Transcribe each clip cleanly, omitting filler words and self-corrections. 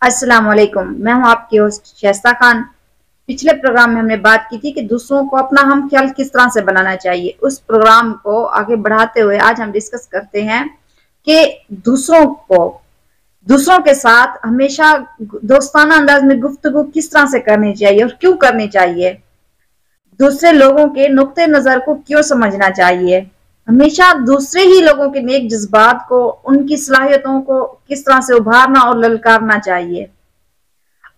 अस्सलाम वालेकुम। मैं हूं आपकी होस्ट शाइस्ता खान। पिछले प्रोग्राम में हमने बात की थी कि दूसरों को अपना हम ख्याल किस तरह से बनाना चाहिए। उस प्रोग्राम को आगे बढ़ाते हुए आज हम डिस्कस करते हैं कि दूसरों के साथ हमेशा दोस्ताना अंदाज में गुफ्तगू किस तरह से करनी चाहिए और क्यों करनी चाहिए। दूसरे लोगों के नुक्ते नजर को क्यों समझना चाहिए। हमेशा दूसरे ही लोगों के नेक जज्बात को, उनकी सलाहियतों को किस तरह से उभारना और ललकारना चाहिए।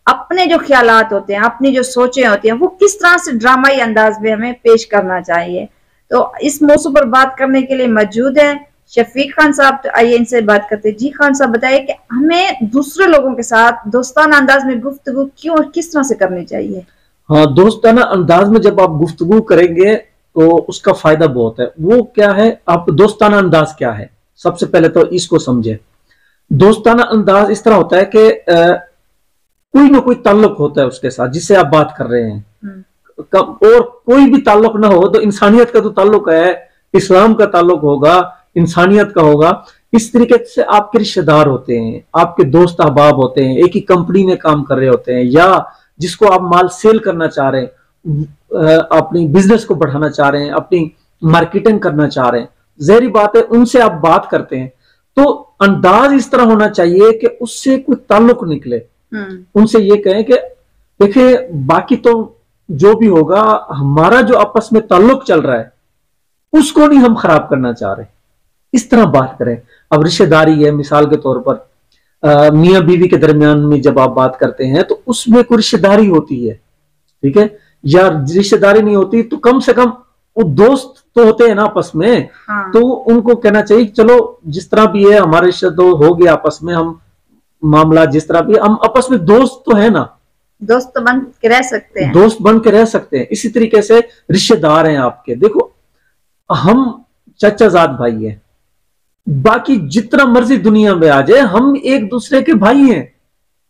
अपने जो ख्यालात होते हैं, अपनी जो सोचें होती हैं, वो किस तरह से ड्रामाई अंदाज में हमें पेश करना चाहिए। तो इस मौजू पर बात करने के लिए मौजूद है शफीक खान साहब। तो आइए इनसे बात करते हैं। जी खान साहब, बताइए कि हमें दूसरे लोगों के साथ दोस्ताना अंदाज में गुफ्तगू क्यों और किस तरह से करनी चाहिए। हाँ, दोस्ताना अंदाज में जब आप गुफ्तगू करेंगे तो उसका फायदा बहुत है। वो क्या है, आप दोस्ताना अंदाज क्या है, सबसे पहले तो इसको समझे। दोस्ताना अंदाज इस तरह होता है कि कोई ना कोई ताल्लुक होता है उसके साथ जिससे आप बात कर रहे हैं। और कोई भी ताल्लुक ना हो तो इंसानियत का तो ताल्लुक है, इस्लाम का ताल्लुक होगा, इंसानियत का होगा। इस तरीके से आपके रिश्तेदार होते हैं, आपके दोस्त अहबाब होते हैं, एक ही कंपनी में काम कर रहे होते हैं, या जिसको आप माल सेल करना चाह रहे हैं, अपनी बिजनेस को बढ़ाना चाह रहे हैं, अपनी मार्केटिंग करना चाह रहे हैं। जहरी बात है, उनसे आप बात करते हैं तो अंदाज इस तरह होना चाहिए कि उससे कोई ताल्लुक निकले। उनसे ये कहें कि देखिए, बाकी तो जो भी होगा, हमारा जो आपस में ताल्लुक चल रहा है उसको नहीं हम खराब करना चाह रहे। इस तरह बात करें। अब रिश्तेदारी है, मिसाल के तौर पर मियां बीवी के दरमियान में जब आप बात करते हैं तो उसमें कोई रिश्तेदारी होती है, ठीक है, या रिश्तेदारी नहीं होती तो कम से कम वो दोस्त तो होते हैं ना आपस में। हाँ। तो उनको कहना चाहिए चलो जिस तरह भी है हमारे रिश्ते तो हो गया आपस में, हम मामला जिस तरह भी, हम आपस में दोस्त तो है ना, दोस्त तो बन के रह सकते हैं, दोस्त बन के रह सकते हैं। इसी तरीके से रिश्तेदार हैं आपके। देखो, हम चचाजाद भाई हैं, बाकी जितना मर्जी दुनिया में आ जाए हम एक दूसरे के भाई हैं।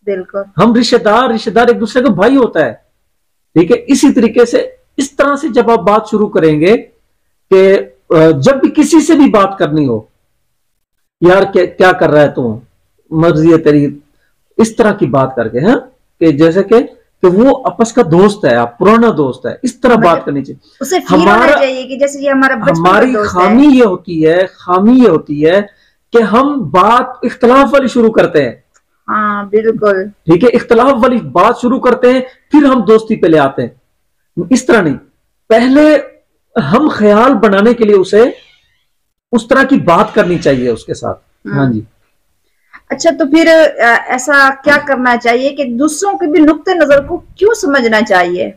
बिल्कुल, हम रिश्तेदार एक दूसरे का भाई होता है, ठीक है। इसी तरीके से इस तरह से जब आप बात शुरू करेंगे कि जब भी किसी से भी बात करनी हो, यार क्या कर रहा है तू, मर्जी है तेरी, इस तरह की बात करके, हैं कि जैसे कि वो आपस का दोस्त है, आप पुराना दोस्त है, इस तरह बात करनी चाहिए। उसे फील होना चाहिए कि जैसे ये हमारा हमारी खामी ये होती है कि हम बात इख्तलाफ वाली शुरू करते हैं। हाँ बिल्कुल, ठीक है, इख्तलाफ वाली बात शुरू करते हैं, फिर हम दोस्ती पे ले आते हैं। इस तरह नहीं, पहले हम ख्याल बनाने के लिए उसे उस तरह की बात करनी चाहिए उसके साथ। हाँ जी। अच्छा, तो फिर ऐसा क्या करना चाहिए कि दूसरों के भी नुक्ते नजर को क्यों समझना चाहिए।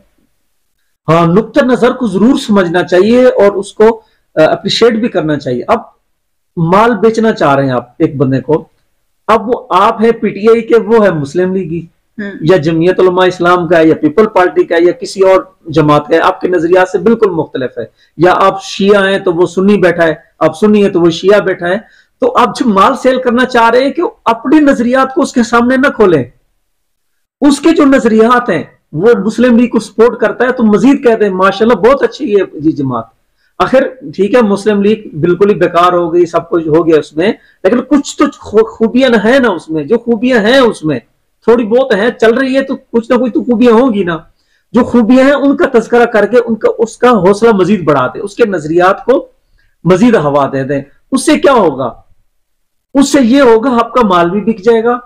हाँ, नुक्ते नजर को जरूर समझना चाहिए और उसको अप्रिशिएट भी करना चाहिए। अब माल बेचना चाह रहे हैं आप एक बंदे को, अब वो आप है पीटीआई के, वो है मुस्लिम लीगी या जमीयत उलमा इस्लाम का या पीपल पार्टी का या किसी और जमात का है, आपके नजरिया से बिल्कुल मुख्तलिफ है। या आप शिया हैं तो वो सुन्नी बैठा है, आप सुन्नी है तो वो शिया बैठा है। तो आप जब माल सेल करना चाह रहे हैं कि अपने नजरियात को उसके सामने ना खोलें। उसके जो नजरियात हैं वो मुस्लिम लीग को सपोर्ट करता है तो मजीद कहते हैं माशाल्लाह बहुत अच्छी है जी जमात। आखिर ठीक है, मुस्लिम लीग बिल्कुल ही बेकार हो गई, सब कुछ हो गया उसमें, लेकिन कुछ तो खूबियां है ना उसमें। जो खूबियां हैं उसमें थोड़ी बहुत है, चल रही है तो कुछ ना कुछ तो खूबियां होंगी ना। जो खूबियां हैं उनका तस्करा करके उसका हौसला मजीद बढ़ा दे, उसके नजरियात को मजीद हवा दे दें। उससे क्या होगा, उससे ये होगा आपका माल भी बिक जाएगा,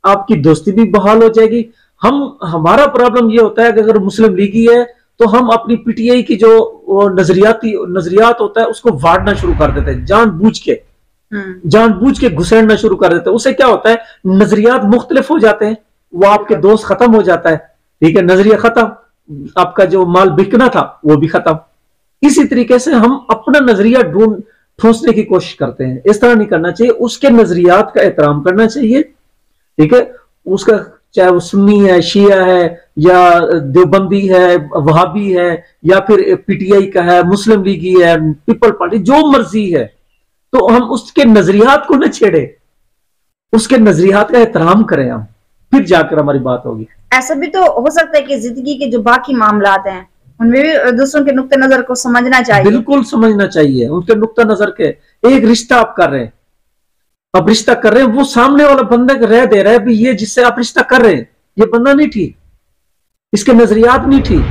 आपकी दोस्ती भी बहाल हो जाएगी। हमारा प्रॉब्लम ये होता है कि अगर मुस्लिम लीगी है तो हम अपनी पीटीआई की जो नजरियात होता है उसको वाड़ना शुरू कर देते हैं, जानबूझ के घुसेड़ना शुरू कर देते हैं। उससे क्या होता है, नजरियात मुख्तलिफ हो जाते हैं, वो आपके दोस्त खत्म हो जाता है, ठीक है, नजरिया खत्म, आपका जो माल बिकना था वो भी खत्म। इसी तरीके से हम अपना नजरिया ठूंसने की कोशिश करते हैं। इस तरह नहीं करना चाहिए, उसके नजरियात का एहतराम करना चाहिए, ठीक है। उसका चाहे वो सुन्नी है, शिया है या देवबंदी है, वहाबी है या फिर पीटीआई का है, मुस्लिम लीगी है, पीपल पार्टी, जो मर्जी है, तो हम उसके नजरियात को न छेड़े, उसके नजरियात का एहतराम करें हम, फिर जाकर हमारी बात होगी। ऐसा भी तो हो सकता है कि जिंदगी के जो बाकी मामलात हैं उनमें भी दूसरों के नुक्ते नजर को समझना चाहिए। बिल्कुल समझना चाहिए, उनके नुक्ता नजर के। एक रिश्ता आप कर रहे हैं, आप रिश्ता कर रहे हैं, वो सामने वाला बंदा रह दे रहा है भी ये जिससे आप रिश्ता कर रहे हैं ये बंदा नहीं ठीक, इसके नजरियात नहीं ठीक,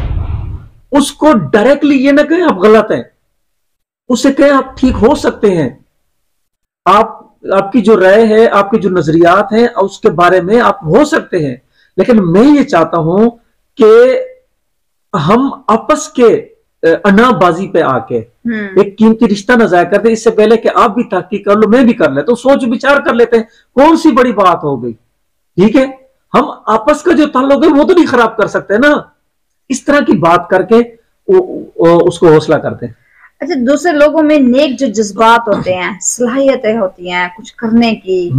उसको डायरेक्टली ये ना कहें आप गलत हैं, उससे कहें आप ठीक हो सकते हैं, आप आपकी जो राय है, आपके जो नजरियात हैं उसके बारे में आप हो सकते हैं। लेकिन मैं ये चाहता हूं कि हम आपस के अनाबाजी पे आके एक कीमती रिश्ता न जाया करते, इससे पहले कि आप भी तहकीक कर लो मैं भी कर ले तो सोच विचार कर लेते हैं, कौन सी बड़ी बात हो गई, ठीक है, हम आपस का जो ताल्लुक है वो तो नहीं खराब कर सकते ना, इस तरह की बात करके उसको हौसला करते हैं। अच्छा, दूसरे लोगों में नेक जो जज्बात होते हैं, सलाहियतें होती हैं कुछ करने की,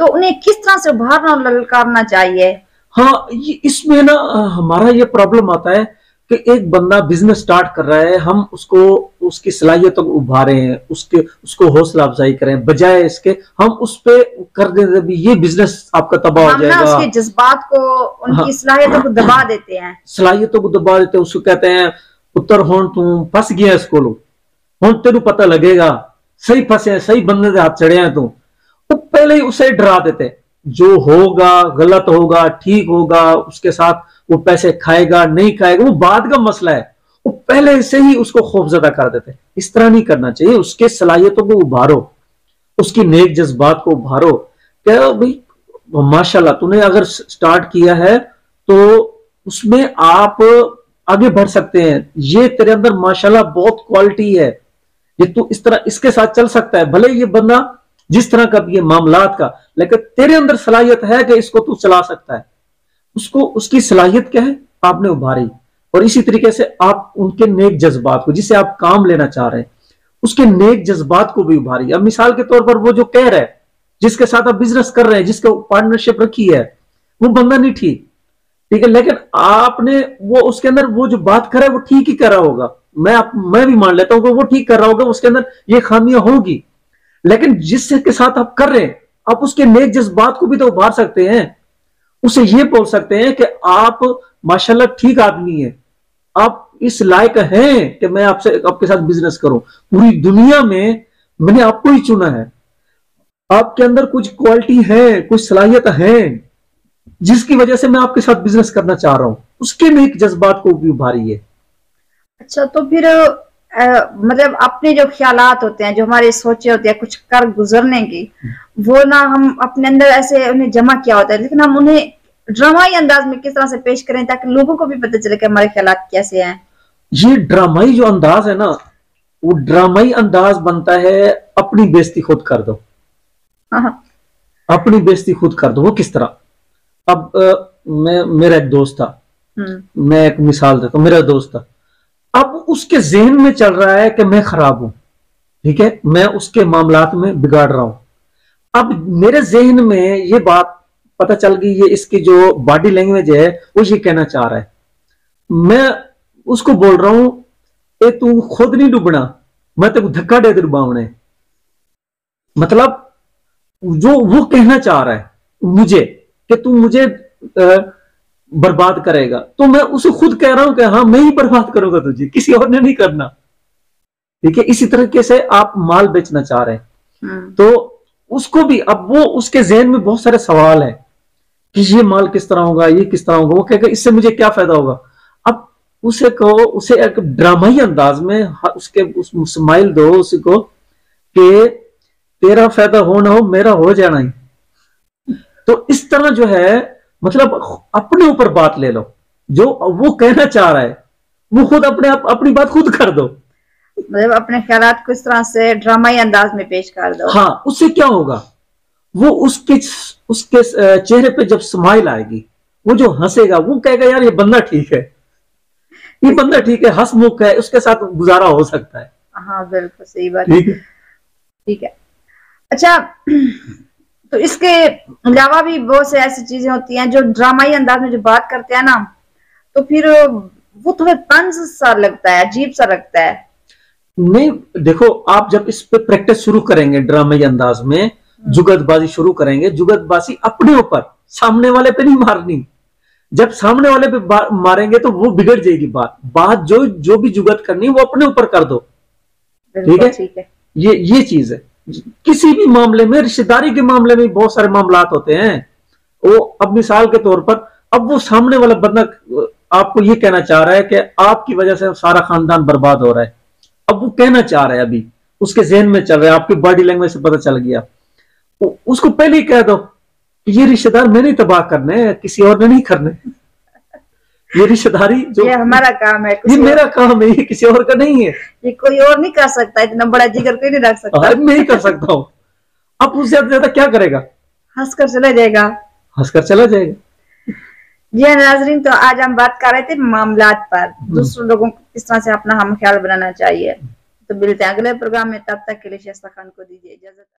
तो उन्हें किस तरह से उभारना और ललकारना चाहिए? हाँ, इसमें ना हमारा ये प्रॉब्लम आता है कि एक बंदा बिजनेस स्टार्ट कर रहा है, हम उसको उसकी सलाहियतों को उभारे हैं, उसको हौसला अफजाई करें, बजाय इसके हम उस पे कर देते भी ये बिजनेस आपका तबाह हो जाएगा, उसके जज्बात को उनकी सलाहियतों को दबा देते हैं, सलाहियतों को दबा देते हैं, उसको कहते हैं पुत्र हों तू फंस गया स्कूल हूं तेरू पता लगेगा, सही फंसे सही बंदे के हाथ चढ़े हैं तू, तो पहले ही उसे डरा देते, जो होगा गलत होगा ठीक होगा, उसके साथ वो पैसे खाएगा नहीं खाएगा वो बाद का मसला है, वो पहले से ही उसको खौफजदा कर देते। इस तरह नहीं करना चाहिए, उसके सलाहियतों को उभारो, उसकी नेक जज्बात को उभारो, क्या भाई माशाल्लाह तूने अगर स्टार्ट किया है तो उसमें आप आगे बढ़ सकते हैं, ये तेरे अंदर माशाल्लाह बहुत क्वालिटी है, ये तू इस तरह इसके साथ चल सकता है, भले ये बंदा जिस तरह का भी है मामलात का, लेकिन तेरे अंदर सलाहियत है कि इसको तू चला सकता है, उसको उसकी सलाहियत क्या है आपने उभारी, और इसी तरीके से आप उनके नेक जज्बात को जिसे आप काम लेना चाह रहे हैं उसके नेक जज्बात को भी उभारी। अब मिसाल के तौर पर वो जो कह रहा है जिसके साथ आप बिजनेस कर रहे हैं, जिसके पार्टनरशिप रखी है, वो बंदा नहीं ठीक, ठीक है, लेकिन आपने वो उसके अंदर वो जो बात कर रहा है वो ठीक ही कर रहा होगा, मैं भी मान लेता हूं कि वो ठीक कर रहा होगा, उसके अंदर ये खामियां होगी, लेकिन जिससे के साथ आप कर रहे हैं आप उसके नेक जज्बात को भी तो उभार सकते हैं, उसे ये बोल सकते हैं कि आप माशाल्लाह ठीक आदमी है, आप इस लायक हैं कि मैं आपके साथ बिजनेस करूं, पूरी दुनिया में मैंने आपको ही चुना है, आपके अंदर कुछ क्वालिटी है, कुछ सलाहियत है जिसकी वजह से मैं आपके साथ बिजनेस करना चाह रहा हूं, उसके नेक जज्बात को भी उभारिए। अच्छा, तो फिर मतलब अपने जो ख्यालात होते हैं, जो हमारे सोचे होते हैं कुछ कर गुजरने की, वो ना हम अपने अंदर ऐसे उन्हें जमा किया होता है, लेकिन हम उन्हें ड्रामाई अंदाज में किस तरह से पेश करें ताकि लोगों को भी पता चले कि हमारे ख्यालात कैसे हैं। ये ड्रामाई जो अंदाज है ना, वो ड्रामाई अंदाज बनता है अपनी बेइज्जती खुद कर दो, अपनी बेइज्जती खुद कर दो। वो किस तरह? अब मेरा एक दोस्त था, मैं एक मिसाल देता हूं, मेरा दोस्त था, अब उसके जहन में चल रहा है कि मैं खराब हूं, ठीक है, मैं उसके मामलात में बिगाड़ रहा हूं, अब मेरे जहन में ये बात पता चल गई, ये इसकी जो बॉडी लैंग्वेज है वो ये कहना चाह रहा है, मैं उसको बोल रहा हूं ए तू खुद नहीं डूबना, मैं तेको धक्का दे डुबावने, मतलब जो वो कहना चाह रहा है मुझे कि तू मुझे बर्बाद करेगा, तो मैं उसे खुद कह रहा हूं कि हाँ मैं ही बर्बाद करूंगा तुझे, किसी और ने नहीं करना, ठीक है। इसी तरीके से आप माल बेचना चाह रहे हैं तो उसको भी, अब वो उसके जहन में बहुत सारे सवाल है कि ये माल किस तरह होगा, ये किस तरह होगा, वो कहेगा इससे मुझे क्या फायदा होगा। अब उसे कहो, उसे एक ड्रामाई अंदाज में उसके स्माइल दो उसको कि तेरा फायदा हो ना हो मेरा हो जाना ही, तो इस तरह जो है मतलब अपने ऊपर बात ले लो, जो वो कहना चाह रहा है वो खुद अपनी बात खुद कर दो, मतलब अपने ख्यालात को इस तरह से ड्रामाई अंदाज में पेश कर दो। हाँ, उससे क्या होगा, वो उसके चेहरे पे जब स्माइल आएगी, वो जो हंसेगा वो कहेगा यार ये बंदा ठीक है, ये बंदा ठीक है, हंसमुख है, उसके साथ गुजारा हो सकता है। हाँ बिल्कुल सही बात, ठीक है। अच्छा, तो इसके अलावा भी बहुत से ऐसी चीजें होती हैं जो ड्रामाई अंदाज में जो बात करते हैं ना, तो फिर वो थोड़ा तंज सा लगता है, अजीब सा लगता है। नहीं देखो, आप जब इस पे प्रैक्टिस शुरू करेंगे ड्रामाई अंदाज में, जुगतबाजी शुरू करेंगे, जुगतबाजी अपने ऊपर, सामने वाले पे नहीं मारनी, जब सामने वाले पे मारेंगे तो वो बिगड़ जाएगी बात जो भी जुगत करनी वो अपने ऊपर कर दो, ठीक है, ये चीज है। किसी भी मामले में, रिश्तेदारी के मामले में बहुत सारे मामलात होते हैं। वो अब मिसाल के तौर पर, अब वो सामने वाला बंदा आपको ये कहना चाह रहा है कि आपकी वजह से सारा खानदान बर्बाद हो रहा है। अब वो कहना चाह रहा है, अभी उसके जहन में चल रहा है, आपकी बॉडी लैंग्वेज से पता चल गया। उसको पहले ही कह दो कि ये रिश्तेदार मैंने तबाह करने हैं, किसी और ने नहीं करने। ये रिश्तेदारी जो ये हमारा काम है, ये मेरा काम है, ये किसी और का नहीं है। ये कोई और नहीं कर सकता, इतना बड़ा जिगर कोई नहीं रख सकता। मैं ही कर सकता हूँ। अब उससे ज्यादा क्या करेगा? हंसकर चला जाएगा, हंसकर चला जाएगा। जी नाजरीन, तो आज हम बात कर रहे थे मामलात पर, दूसरे लोगों को किस तरह से अपना हम ख्याल बनाना चाहिए। तो मिलते हैं अगले प्रोग्राम में, तब तक के लिए शाइस्ता खान को दीजिए इजाजत।